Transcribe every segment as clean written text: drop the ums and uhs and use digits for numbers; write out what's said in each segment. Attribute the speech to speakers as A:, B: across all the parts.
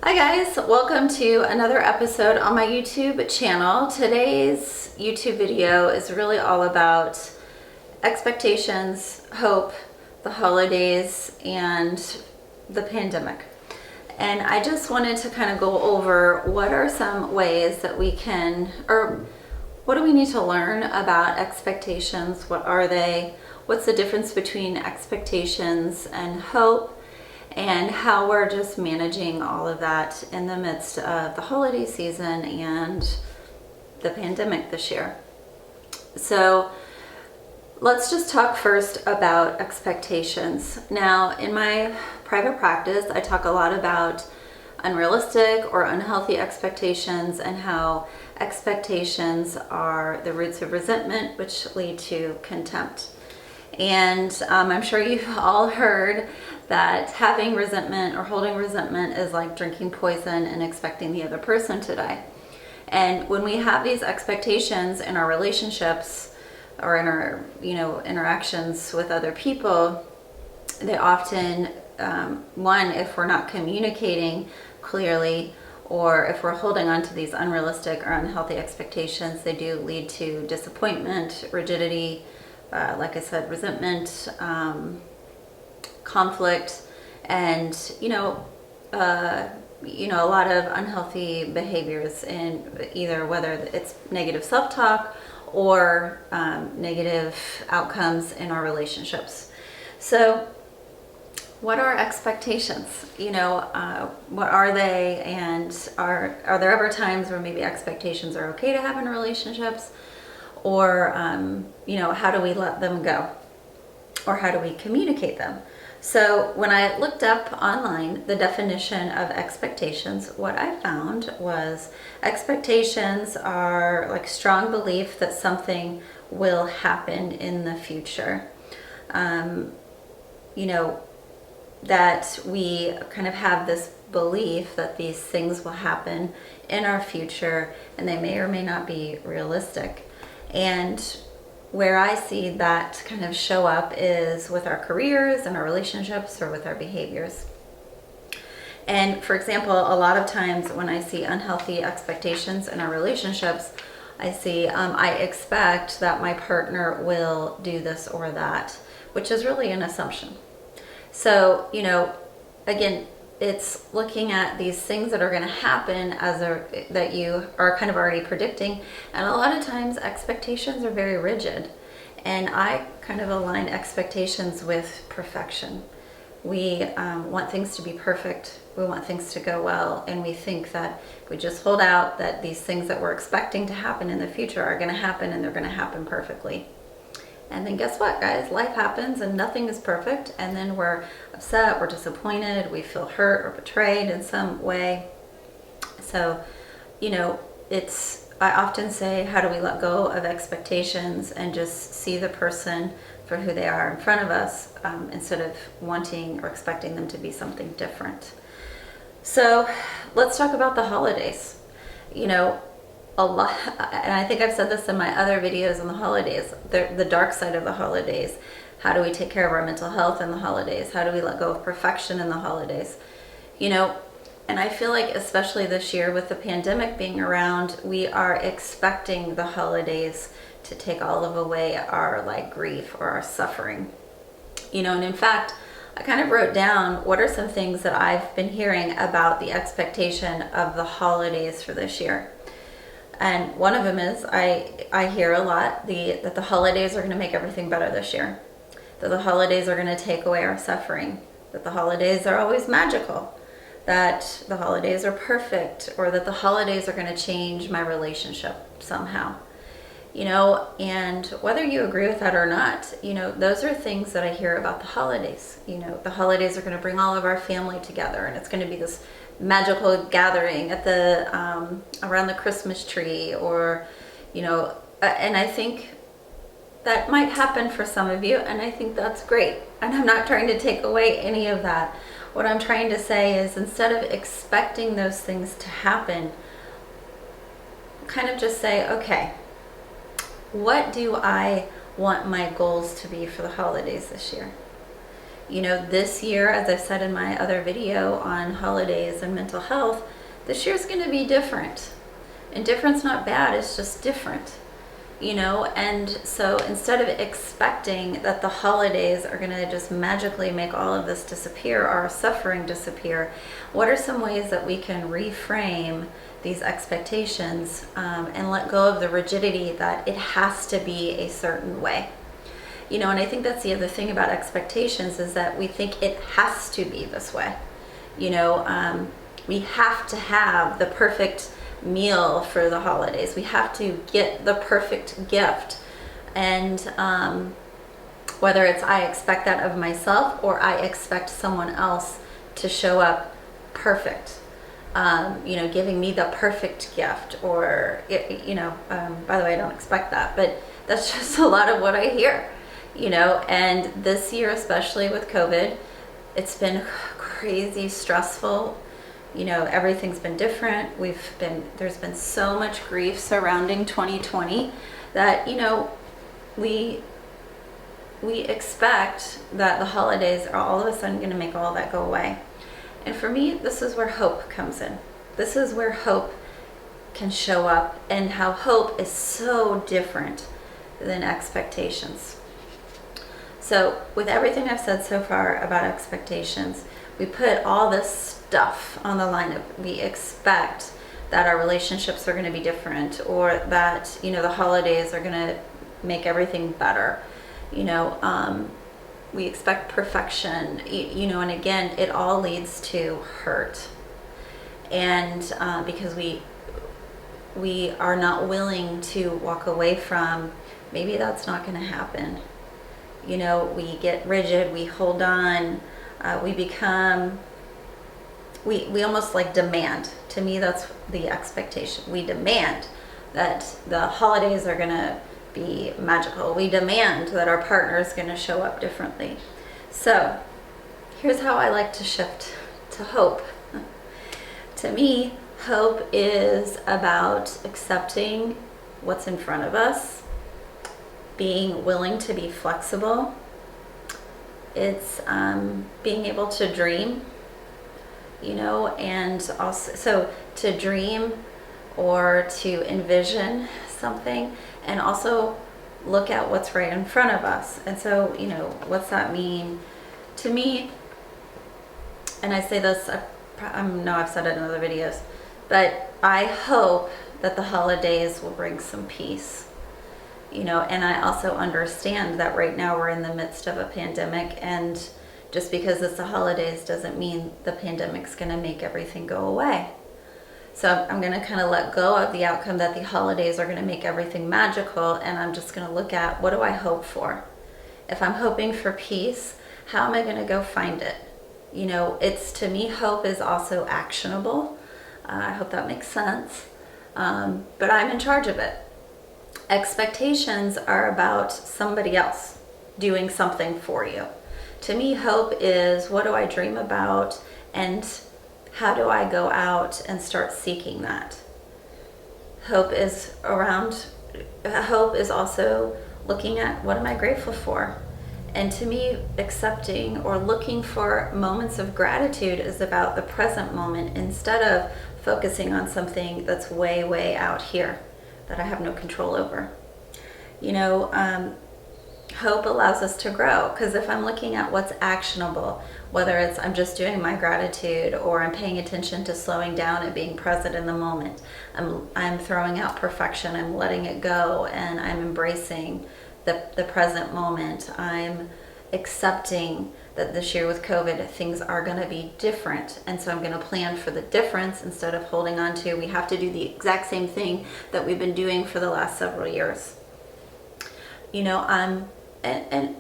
A: Hi guys, welcome to another episode on my YouTube channel. Today's YouTube video is really all about expectations, hope, the holidays, and the pandemic. And I just wanted to kind of go over what are some ways that we can, or what do we need to learn about expectations? What are they? What's the difference between expectations and hope? And how we're just managing all of that in the midst of the holiday season and the pandemic this year. So let's just talk first about expectations. Now, in my private practice, I talk a lot about unrealistic or unhealthy expectations and how expectations are the roots of resentment, which lead to contempt. And I'm sure you've all heard that having resentment or holding resentment is like drinking poison and expecting the other person to die. And when we have these expectations in our relationships or in our, interactions with other people, they often, one, if we're not communicating clearly, or if we're holding on to these unrealistic or unhealthy expectations, they do lead to disappointment, rigidity, like I said, resentment, conflict, and a lot of unhealthy behaviors in either whether it's negative self-talk or negative outcomes in our relationships. So what are expectations? What are they, and are there ever times where maybe expectations are okay to have in relationships? Or, how do we let them go? Or how do we communicate them? So when I looked up online the definition of expectations, what I found was expectations are like strong belief that something will happen in the future. That we kind of have this belief that these things will happen in our future, and they may or may not be realistic. And where I see that kind of show up is with our careers and our relationships or with our behaviors. And for example, a lot of times when I see unhealthy expectations in our relationships, I see I expect that my partner will do this or that, which is really an assumption. So, again, it's looking at these things that are going to happen that you are kind of already predicting. And a lot of times expectations are very rigid. And I kind of align expectations with perfection. We want things to be perfect. We want things to go well. And we think that if we just hold out that these things that we're expecting to happen in the future are going to happen, and they're going to happen perfectly. And then guess what, guys? Life happens and nothing is perfect. And then we're upset, we're disappointed, we feel hurt or betrayed in some way. So, I often say, how do we let go of expectations and just see the person for who they are in front of us, instead of wanting or expecting them to be something different? So let's talk about the holidays. A lot, and I think I've said this in my other videos on the holidays, the dark side of the holidays. How do we take care of our mental health in the holidays? How do we let go of perfection in the holidays? And I feel like especially this year with the pandemic being around, we are expecting the holidays to take all of away our grief or our suffering. And in fact, I kind of wrote down what are some things that I've been hearing about the expectation of the holidays for this year. And one of them is I hear a lot that the holidays are going to make everything better this year, that the holidays are going to take away our suffering, that the holidays are always magical, that the holidays are perfect, or that the holidays are going to change my relationship somehow. And whether you agree with that or not, those are things that I hear about the holidays. The holidays are going to bring all of our family together, and it's going to be this magical gathering at the around the Christmas tree, or and I think that might happen for some of you, and I think that's great, and I'm not trying to take away any of that. What I'm trying to say is, instead of expecting those things to happen, kind of just say, okay, what do I want my goals to be for the holidays this year? This year, as I've said in my other video on holidays and mental health, this year's going to be different. And different's not bad, it's just different. And so instead of expecting that the holidays are going to just magically make all of this disappear, or our suffering disappear, what are some ways that we can reframe these expectations and let go of the rigidity that it has to be a certain way? And I think that's the other thing about expectations, is that we think it has to be this way. We have to have the perfect meal for the holidays. We have to get the perfect gift. And whether it's I expect that of myself, or I expect someone else to show up perfect, giving me the perfect gift, or, by the way, I don't expect that, but that's just a lot of what I hear, and this year, especially with COVID, it's been crazy stressful. Everything's been different. There's been so much grief surrounding 2020 that, we expect that the holidays are all of a sudden going to make all that go away. And for me, this is where hope comes in. This is where hope can show up, and how hope is so different than expectations. So with everything I've said so far about expectations, we put all this stuff on the line of, we expect that our relationships are going to be different, or that, the holidays are going to make everything better. We expect perfection, and again, it all leads to hurt. And because we are not willing to walk away from, maybe that's not going to happen. We get rigid, we hold on, we become, we almost like demand. To me, that's the expectation. We demand that the holidays are going to be magical. We demand that our partner is going to show up differently. So here's how I like to shift to hope. To me, hope is about accepting what's in front of us, being willing to be flexible. It's being able to dream, and also, so to dream or to envision something, and also look at what's right in front of us. And so, what's that mean to me? And I say this, I know I've said it in other videos, but I hope that the holidays will bring some peace. And I also understand that right now we're in the midst of a pandemic, and just because it's the holidays doesn't mean the pandemic's going to make everything go away. So I'm going to kind of let go of the outcome that the holidays are going to make everything magical, and I'm just going to look at, what do I hope for? If I'm hoping for peace, how am I going to go find it? It's, to me, hope is also actionable. I hope that makes sense. But I'm in charge of it. Expectations are about somebody else doing something for you. To me, hope is, what do I dream about, and how do I go out and start seeking that? Hope is also looking at, what am I grateful for? And to me, accepting or looking for moments of gratitude is about the present moment, instead of focusing on something that's way, way out here that I have no control over. Hope allows us to grow, because if I'm looking at what's actionable, whether it's I'm just doing my gratitude, or I'm paying attention to slowing down and being present in the moment, I'm throwing out perfection, I'm letting it go, and I'm embracing the present moment. I'm accepting that this year with COVID, things are going to be different, and so I'm going to plan for the difference instead of holding on to, we have to do the exact same thing that we've been doing for the last several years. And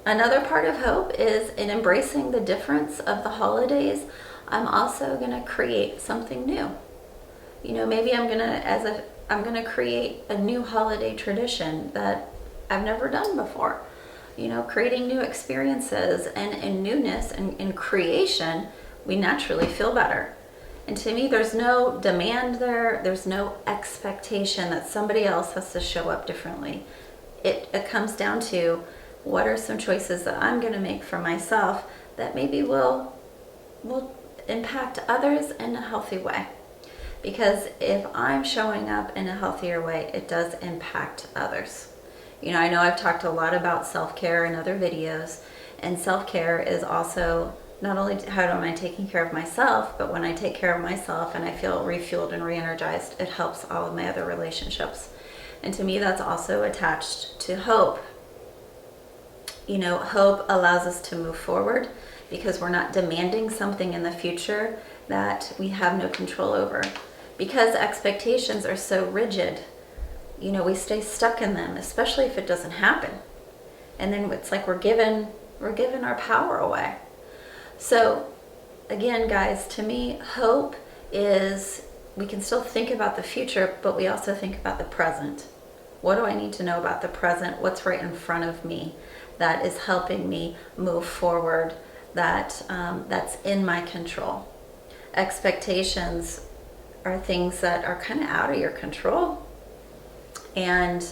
A: another part of hope is in embracing the difference of the holidays. I'm also going to create something new. Maybe I'm going to create a new holiday tradition that I've never done before. Creating new experiences, and in newness and in creation, we naturally feel better. And to me, there's no demand there. There's no expectation that somebody else has to show up differently. It comes down to, what are some choices that I'm going to make for myself that maybe will impact others in a healthy way? Because if I'm showing up in a healthier way, it does impact others. I know I've talked a lot about self-care in other videos, and self-care is also not only how am I taking care of myself, but when I take care of myself and I feel refueled and re-energized, it helps all of my other relationships. And to me, that's also attached to hope. Hope allows us to move forward because we're not demanding something in the future that we have no control over. Because expectations are so rigid, we stay stuck in them, especially if it doesn't happen. And then it's like we're giving our power away. So again, guys, to me, hope is we can still think about the future, but we also think about the present. What do I need to know about the present? What's right in front of me that is helping me move forward, that's in my control? Expectations are things that are kind of out of your control, and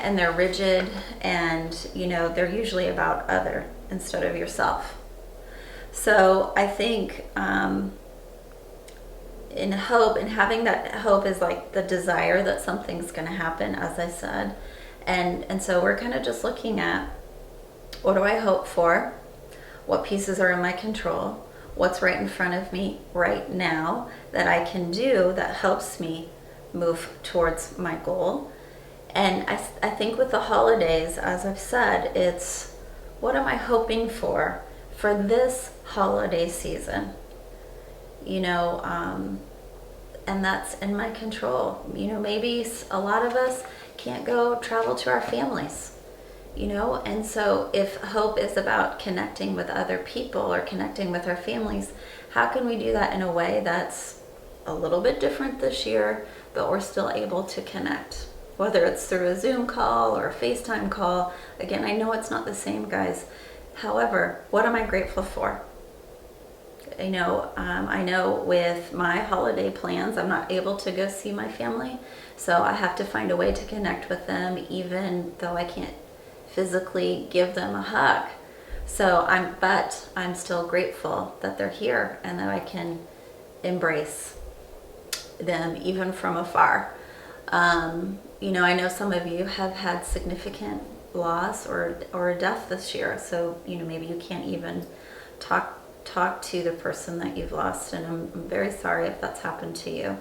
A: they're rigid, and they're usually about other instead of yourself. So I think in hope, and having that hope is like the desire that something's going to happen, as I said, and so we're kind of just looking at, what do I hope for? What pieces are in my control? What's right in front of me right now that I can do that helps me move towards my goal? And I think with the holidays, as I've said, it's what am I hoping for this holiday season? And that's in my control. Maybe a lot of us can't go travel to our families. And so if hope is about connecting with other people or connecting with our families, how can we do that in a way that's a little bit different this year, but we're still able to connect? Whether it's through a Zoom call or a FaceTime call. Again, I know it's not the same, guys. However, what am I grateful for? I know with my holiday plans, I'm not able to go see my family, so I have to find a way to connect with them, even though I can't physically give them a hug. But I'm still grateful that they're here and that I can embrace them even from afar. I know some of you have had significant loss or death this year, so maybe you can't even talk to the person that you've lost, and I'm very sorry if that's happened to you.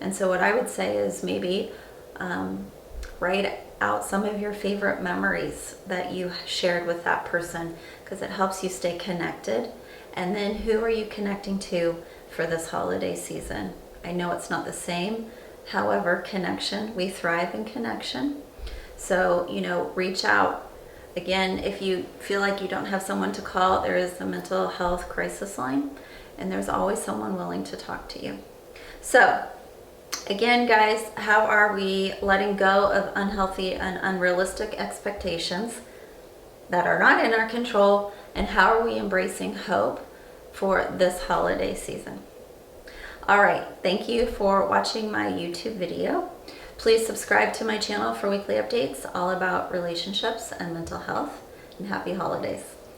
A: And so what I would say is maybe write out some of your favorite memories that you shared with that person, because it helps you stay connected. And then who are you connecting to for this holiday season? I know it's not the same. However, connection, we thrive in connection. So, reach out. Again, if you feel like you don't have someone to call, there is a mental health crisis line, and there's always someone willing to talk to you. So, again, guys, how are we letting go of unhealthy and unrealistic expectations that are not in our control, and how are we embracing hope for this holiday season? All right, thank you for watching my YouTube video. Please subscribe to my channel for weekly updates all about relationships and mental health, and happy holidays.